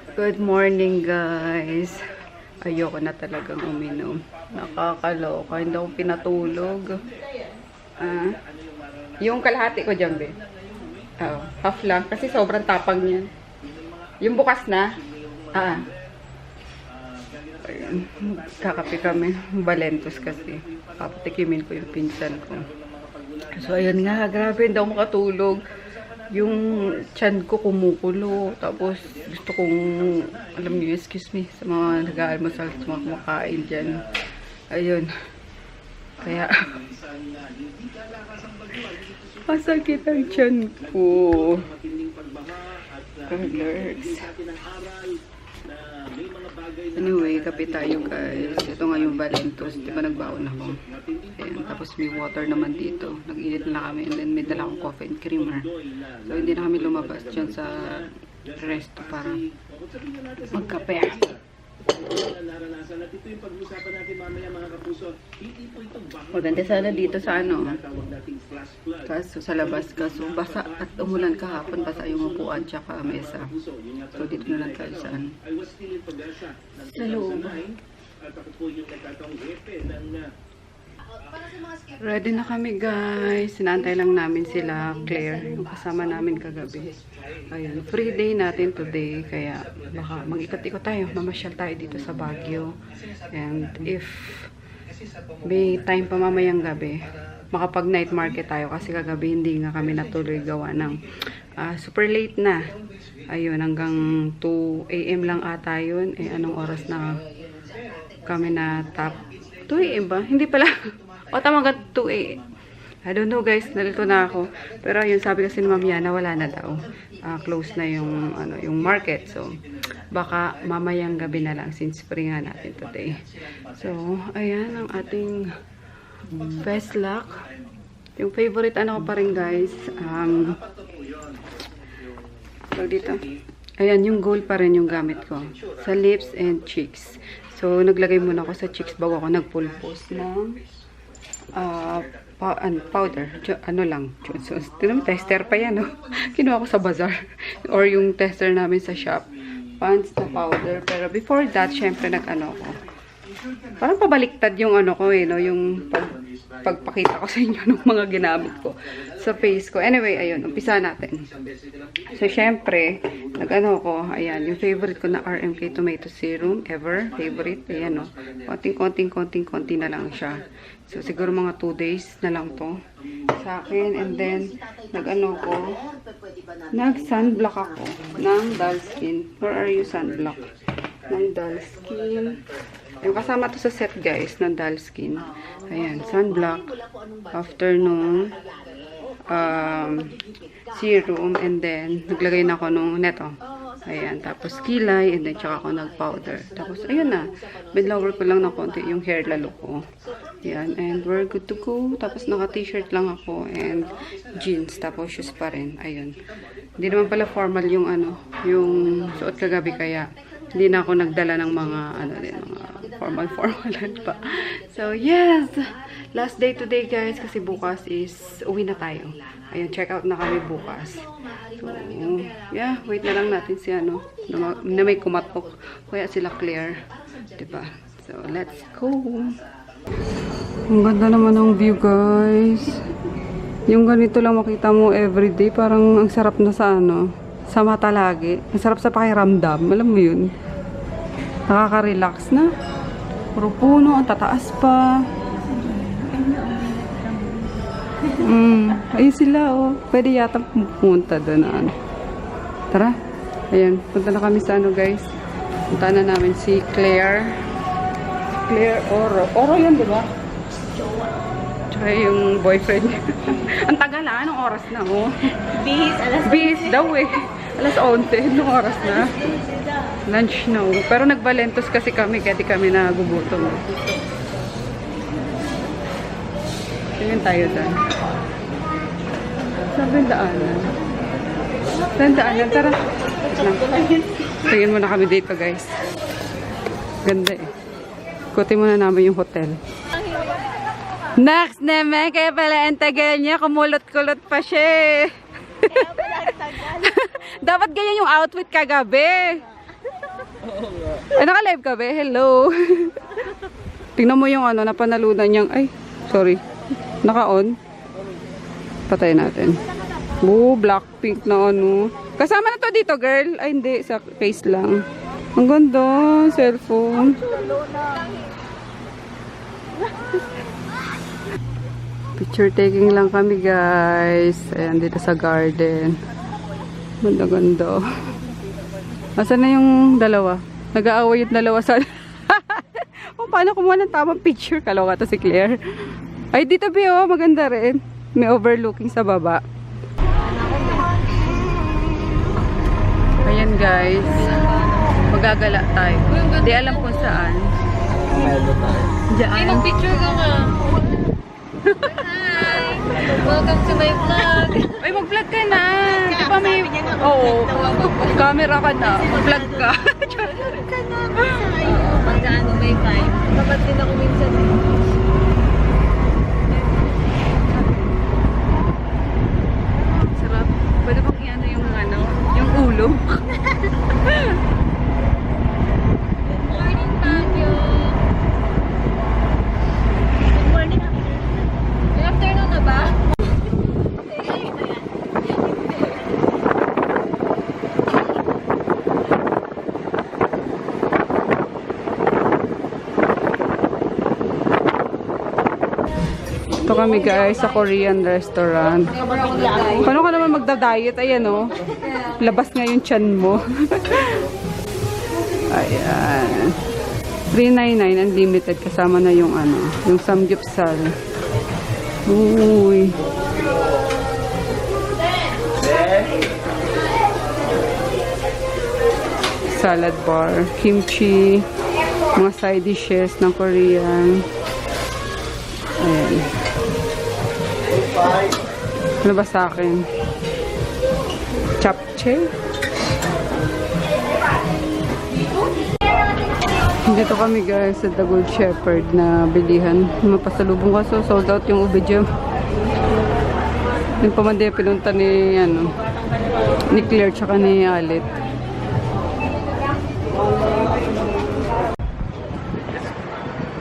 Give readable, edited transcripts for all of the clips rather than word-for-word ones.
Good morning, guys. Ayoko na talagang uminom. Nakakaloka. Hindi ako pinatulog. Yung kalahati ko dyan, be. Half lang. Kasi sobrang tapang niyan. Yung bukas na. Kakape kami. Balentos kasi. Papatikimin ko yung pinsan ko. So, ayun nga. Grabe, hindi ako makatulog. Yung tiyan ko kumukulo. Tapos, gusto kong, alam niyo, excuse me, sa mga nag-aalmusal, sa mga kumakain dyan. Ayun. Kaya, masakit ang tiyan ko. Colors. Anyway, kape tayo, guys. Ito nga yung Balentos. Di ba nagbaon ako? Ayan. Tapos may water naman dito. Nag-init na kami. And then may dala akong coffee and creamer. So, hindi na kami lumabas dyan sa resto para magkape. Maganda sana dito sa ano. Kaso sa labas. Kaso basa at umulan kahapon. Basa yung upuan tsaka mesa. So, dito na lang tayo sa ano. Sa loob. Ready na kami, guys. Sinantay lang namin sila, Claire, yung kasama namin kagabi. Ayun, free day natin today. Kaya baka mag-ikot-ikot tayo. Mamasyal tayo dito sa Baguio. And if may time pa mamayang gabi, makapag night market tayo. Kasi kagabi hindi nga kami natuloy gawa ng super late na. Ayun, hanggang 2 AM lang ata yun. Eh, anong oras na kami na top? 2 AM ba? Hindi pala. O, tama hanggang 2 AM. I don't know, guys. Nalito na ako. Pero yun, sabi kasi ni Ma'am Yana, wala na daw. Close na yung, yung market. So, baka mamayang gabi na lang since free nga natin today. So, ayan ang ating best luck. Yung favorite ano ko pa rin, guys. So, dito. Ayan, yung gold pa rin yung gamit ko. Sa lips and cheeks. So, naglagay muna ako sa cheeks bago ako nagpulpos ng powder. Ano lang. So, tester pa yan, no? Kinuha ko sa bazaar. Or yung tester namin sa shop. Pants na powder. Pero before that, syempre nag-ano ko. Parang pabaliktad yung ano ko, no? Yung pagpakita ko sa inyo ng mga ginamit ko sa face ko. Anyway, ayun. Umpisa natin. So, syempre, nag-ano ko. Ayan. Yung favorite ko na RMK Tomato Serum. Ever. Favorite. Ayan, no? Konting-konti na lang siya. So, siguro mga 2 days na lang to sa akin. And then, nag-ano ko, nag-sunblock ako ng Dull Skin. Where are you, sunblock? Ng Dull Skin. Yung kasama to sa set, guys, ng Dull Skin. Ayan, sunblock. After nung serum. And then, naglagay na ako nung neto. Ayan, tapos kilay, and then tsaka ako nag-powder. Tapos, ayun na. Bidlower ko lang na konti yung hair lalo ko. Ayan, and we're good to go. Tapos, naka-t-shirt lang ako, and jeans. Tapos, shoes pa rin. Ayun. Hindi naman pala formal yung ano, yung suot kagabi, kaya hindi na ako nagdala ng mga, ano din, mga formal pa. So, yes! Last day today, guys, kasi bukas is uwi na tayo. Ayun, check out na kami bukas. So, yeah, wait na lang natin si ano, na may kumatok. Kaya sila Claire. Diba? So, let's go. Ang ganda naman ng view, guys. Yung ganito lang makita mo everyday, parang ang sarap na sa ano, sa mata lagi. Ang sarap sa pakiramdam. Alam mo yun? Nakaka-relax na. Puro puno, ang tataas pa. Ayun sila, oh. Pwede yata pumunta doon. Ano. Tara. Ayan, punta na kami sa ano, guys. Punta na namin si Claire. Claire Oro. Oro yan, di ba? Tsaka yung boyfriend niya. Ang tagal, anong oras na, oh? Bis daw, eh. Alas 11, anong oras na? Lunch na, oh. Pero nagbalentos kasi kami, kaya di kami nagugutom. Tingin tayo dyan. Sabi yung daanan. Saan daanan? Tara. Tingin muna kami dito, guys. Ganda eh. Ikutin muna namin yung hotel. Next naman, kaya pala ang tagal niya. Kumulot-kulot pa siya. Dapat ganyan yung outfit kagabi. Ay, naka-live ka, be? Hello. Tingnan mo yung ano, napanalunan niyang, ay, sorry. Naka-on. Patay natin. Blackpink na ano. Kasama na to dito, girl. Ay, hindi. Sa case lang. Ang ganda. Cellphone. Picture taking lang kami, guys. Ayan, dito sa garden. Ganda-ganda. Asan na yung dalawa? Nag-aaway yung dalawa sa... O, paano kumuha ng tamang picture? Kalawa to si Claire. Ay, dito, Bio. Maganda rin. May overlooking sa baba. Ayan, guys. Magagala tayo. Di alam kung saan. Diyan. Ay, mag-picture ka nga. Hi! Welcome to my vlog. Ay, mag-vlog ka na. Di ba may... Oo. Camera ka na. Mag-vlog ka. Welcome ka na. Pagka ano may time. Dapat din ako minsan eh. Sarap. Pwede bang i-ano yung ano? Yung ulo? Good morning, Tagyo. Good morning, afternoon. Good afternoon na ba? Ito kami, guys, sa Korean restaurant. Paano ka naman magda-diet? Ayan, oh. Labas nga yung tiyan mo. Ayan. 399 unlimited. Kasama na yung ano, yung samgyeopsal. Uy. Salad bar, kimchi, mga side dishes ng Korean. Ayan. Ano ba sa akin? Japchae? Dito kami, guys, sa The Good Shepherd na bilihan. Mapasalubong ka, so sold out yung ube jam. Yung pamandi pinunta ni, ano, ni Claire tsaka ni Alit.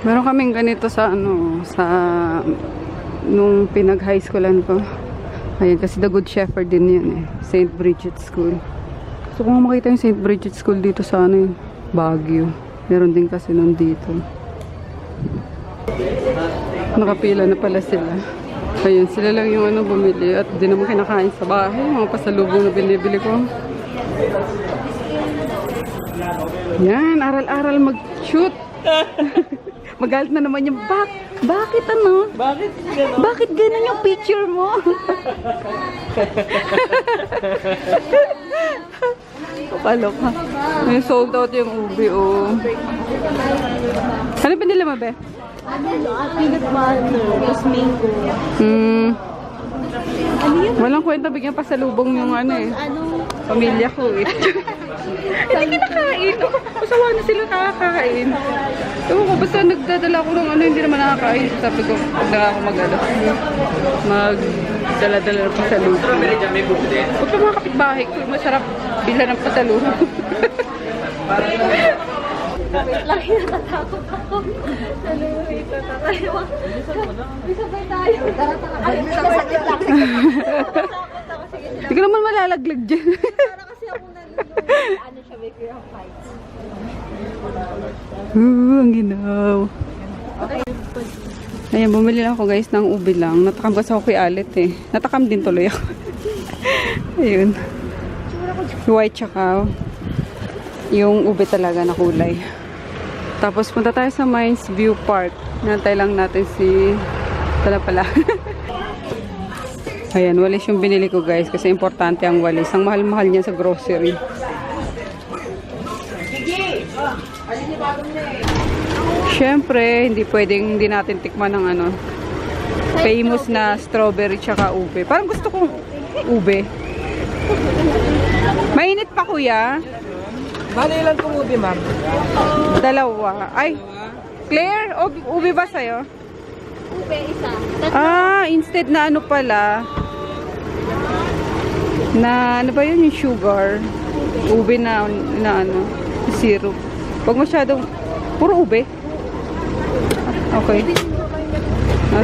Meron kaming ganito sa, ano, sa nung pinag-high schoolan ko. Ayan, kasi The Good Shepherd din yun eh. St. Bridget School. So kung makita yung St. Bridget School dito sa ano, Baguio. Meron din kasi nun dito. Nakapila na pala sila. Ayun, sila lang yung ano bumili. At di naman kinakain sa bahay. Mga pasalubong na binibili ko. Yan, aral-aral mag-shoot. Magalit na naman yung bakit ano? Bakit gano'n? Bakit ganun yung picture mo? Kaloka. May sold out yung ube, oh. Ano pinili mo, be? Peanut butter, tapos mango. Walang kwenta bigyan pasalubong yung ano eh. Pamilya ko eh. Hindi kinakain. Masawa na sila nakakain. Ewan ko, basta nagdadala ko ng ano, hindi naman nakakain. Sabi ko, pag na ako magdala-dala ng pasalubong. Huwag pa mga kapitbahay ko, masarap bila ng pasalubong. Wait lang, natatakot ako. Wait, tayo. Sabay tayo. Sakit lang. Hindi ka naman malalaglag dyan. Para kasi ako nalulunod. Ano siya, may fear of heights. Ang ginaw. Ayan, bumili lang ako, guys, ng ube lang. Natakam kasi ako kay Alit eh. Natakam din tuloy ako. Ayun. White tsaka yung ube talaga na kulay. Tapos punta tayo sa Mines View Park. Nantay lang natin si... pala. Ayan, walis yung binili ko, guys. Kasi importante ang walis. Ang mahal-mahal niya sa grocery. Siyempre, hindi natin tikman ng ano, famous na strawberry tsaka ube. Parang gusto kong ube. Mainit pa, kuya. Bali ilan pong ube, ma'am? Dalawa. Ay, Claire, ube ba sa'yo? Ube, isa. Instead na ano pala, na ano ba yun yung sugar? Ube na ano. Syrup. Huwag masyadong... Puro ube. Okay.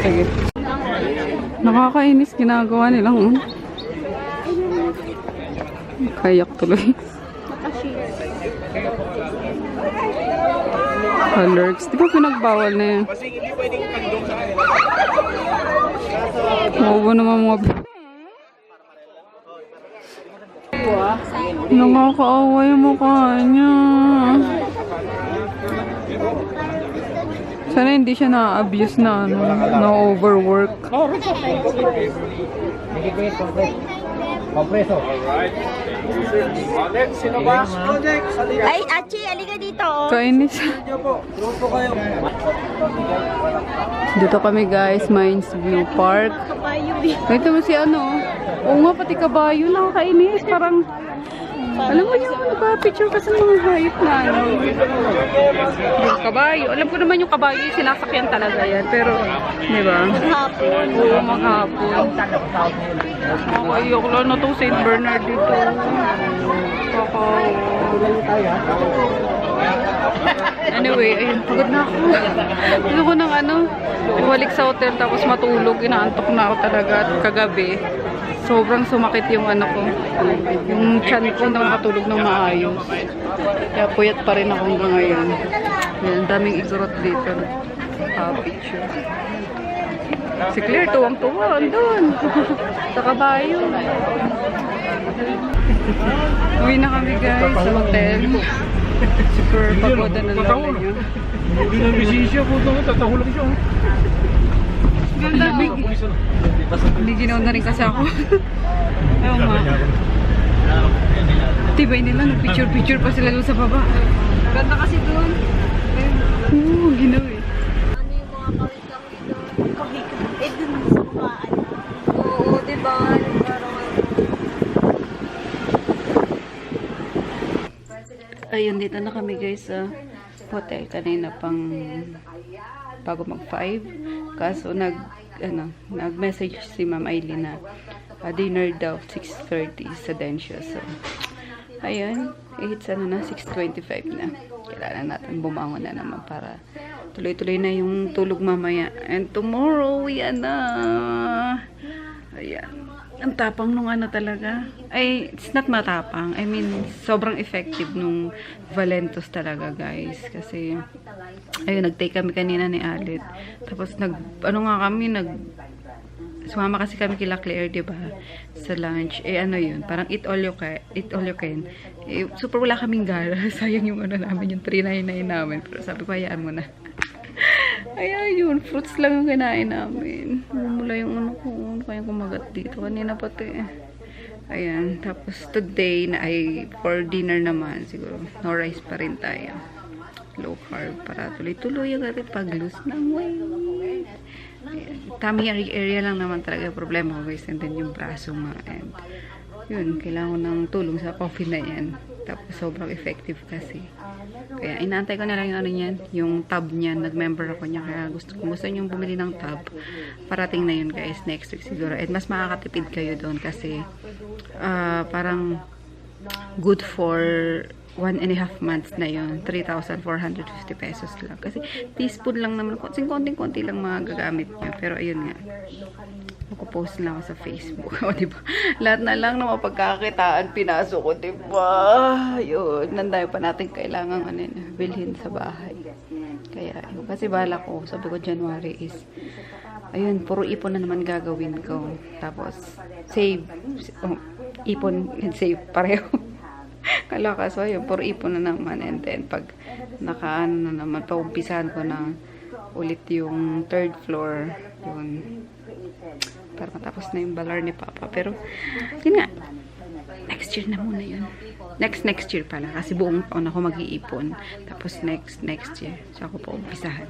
Sige. Nakakainis ginagawa nilang. Kayak tuloy. Alerts. Di ba pinagbawal na yan? Mawa naman mga... Nakakaawa yung mukha niya. Sana hindi siya na-abuse na, na-overwork. Ay, Achi, aliga dito. Kainis. Dito kami guys, Mines View Park. Ito mo si ano. Oo nga, pati kabayo. Nakakainis. Parang, alam mo yung nagpa-picture kasi mga hayop na ano. Yung kabayo. Alam ko naman yung kabayo yung sinasakyan talaga yan. Pero, di ba? Maghapon. Oo, maghapon. Ayoko lang na itong St. Bernard dito. Anyway, ayun, pagod na ako. Gusto ko ng ano, bumalik sa hotel tapos matulog. Inaantok na ako talaga at kagabi. Sobrang sumakit yung ano ko. Yung chan ko na makatulog ng maayos. Kaya puyat pa rin ako hanggang ngayon. Ayan, daming igorot dito. Picture. Si Claire, tuwang-tuwa. Andun. Sa kabayo. Uwi na kami guys sa hotel. Super pagoda na lola nyo. Hindi na bisisya po ito. Tatahulog siya. Ganda. Hindi ginaw na rin kasi ako. Ayaw nga. Tibay nila. Nag-picture-picture pa sila doon sa baba. Ganda kasi doon. Oo, ginaw eh. Ano yung mga kawit-kawit doon? Kawit-kawit. Dun sa bukaan. Oo, diba? Ayun, dito na kami guys sa hotel. Kanina pang bago mag 5. Kaso nag-message si Ma'am Aileen na dinner daw 6:30 sa Densyo. So, ayun. It's 6:25 na. Kailangan natin bumangon na naman para tuloy-tuloy na yung tulog mamaya. And tomorrow, yan na. Ayan. Ang tapang nung ano talaga. Ay, it's not matapang. I mean, sobrang effective nung Valentos talaga, guys. Kasi, ayun, nag-take kami kanina ni Alit. Tapos, sumama kasi kami kila Claire, diba? Sa lunch. Eh, ano yun? Parang eat all you can. Eh, super wala kaming gara. Sayang yung ano namin, yung 399 namin. Pero sabi ko, hayaan mo na. Ayan yun, fruits lang yung kinain namin. Mula yung ano ko, kaya kumagat dito. Kanina pati. Ayan, tapos today na ay for dinner naman, siguro no rice pa rin tayo. Low carb para tuloy-tuloy yung ating pag-lose ng weight. Ayan, tummy area lang naman talaga yung problema ko guys. And then yung braso nga. And yun, kailangan ko ng tulong sa coffee na yan. Tapos sobrang effective kasi. Kaya inaantay ko na lang yung ano niyan, yung tab niyan. Nag-member ako niya. Kaya gusto nyo bumili ng tab. Parating na yun guys, next week siguro. And mas makakatipid kayo doon kasi parang good for 1.5 months na yun. 3,450 pesos lang. Kasi teaspoon lang naman. Konting-konti lang mga gagamit nyo. Pero ayun nga. Magpo-post lang ako sa Facebook. O, diba? Lahat na lang na mapagkakitaan pinasok ko, diba? Yun. Nandayo pa natin kailangan bilhin sa bahay. Kaya, yun. Kasi bala ko, sabi ko January is, ayun, puro ipon na naman gagawin ko. Tapos, save. Ipon and save. Pareho. Kalaka. So, ayun, puro ipon na naman. And then, pag nakaano na naman, paumpisahan ko na ulit yung 3rd floor. Yun. Para matapos na yung balar ni Papa. Pero, yun nga. Next year na muna yun. Next year pala. Kasi buong taon ako mag-iipon. Tapos next year. So, ako pa umpisahan.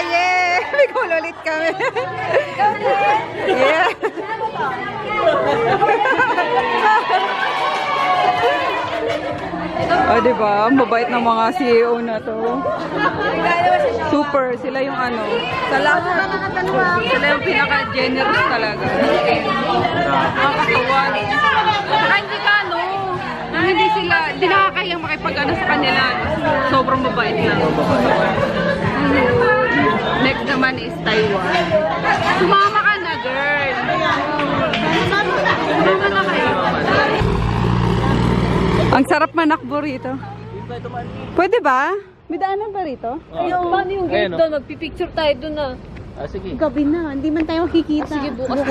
Yeah! May goal ulit kami. Yeah! O, diba? Mabait ng mga CEO na to. Super. Sila yung ano. Sila yung pinaka-generous talaga. Nakakatuwa. Saka hindi ka, no? nakakahiyang makipag-ano sa kanila. Sobrang mabait lang. Next naman is Taiwan. Sumama ka na, girl. Sumama na kayo. Ang sarap manakbo rito. Pwede ba? May daanan ba rito? Paano yung gate doon? Magpipicture tayo doon na. Sige. Gabi na, hindi man tayo makikita. Sige, bukas.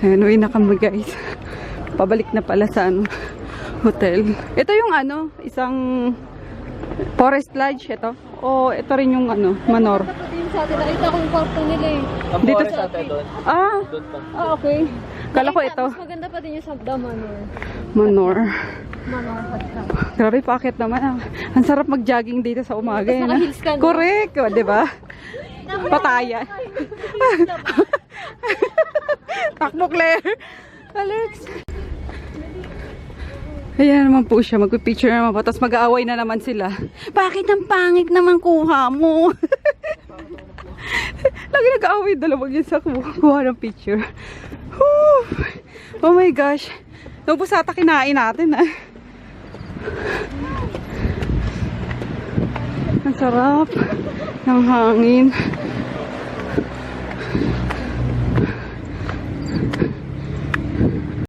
Ayan, uwi na kami guys. Pabalik na pala sa hotel. Ito yung isang forest lodge ito. O ito rin yung manor. Sa atin, nakita ko yung kwarto nila eh. Dito sa atin doon. Doon pa. Okay. Kala ko ito. Mas maganda pa din yung sa Manor. Manor. Manor Hotel. Grabe, pakit naman. Ang sarap mag-jogging dito sa umaga. Tapos naka-heels ka, no? Correct. O, diba? Patayan. Takbo, Claire. Alex. Ayan naman po siya. Magpipicture naman po. Tapos mag-aaway na naman sila. Bakit ang pangit naman kuha mo? Lagi nag-aaway. Dalawag yun sa kuha ng picture. Whew. Oh my gosh. Naubos ata kinain natin Ang sarap ng hangin.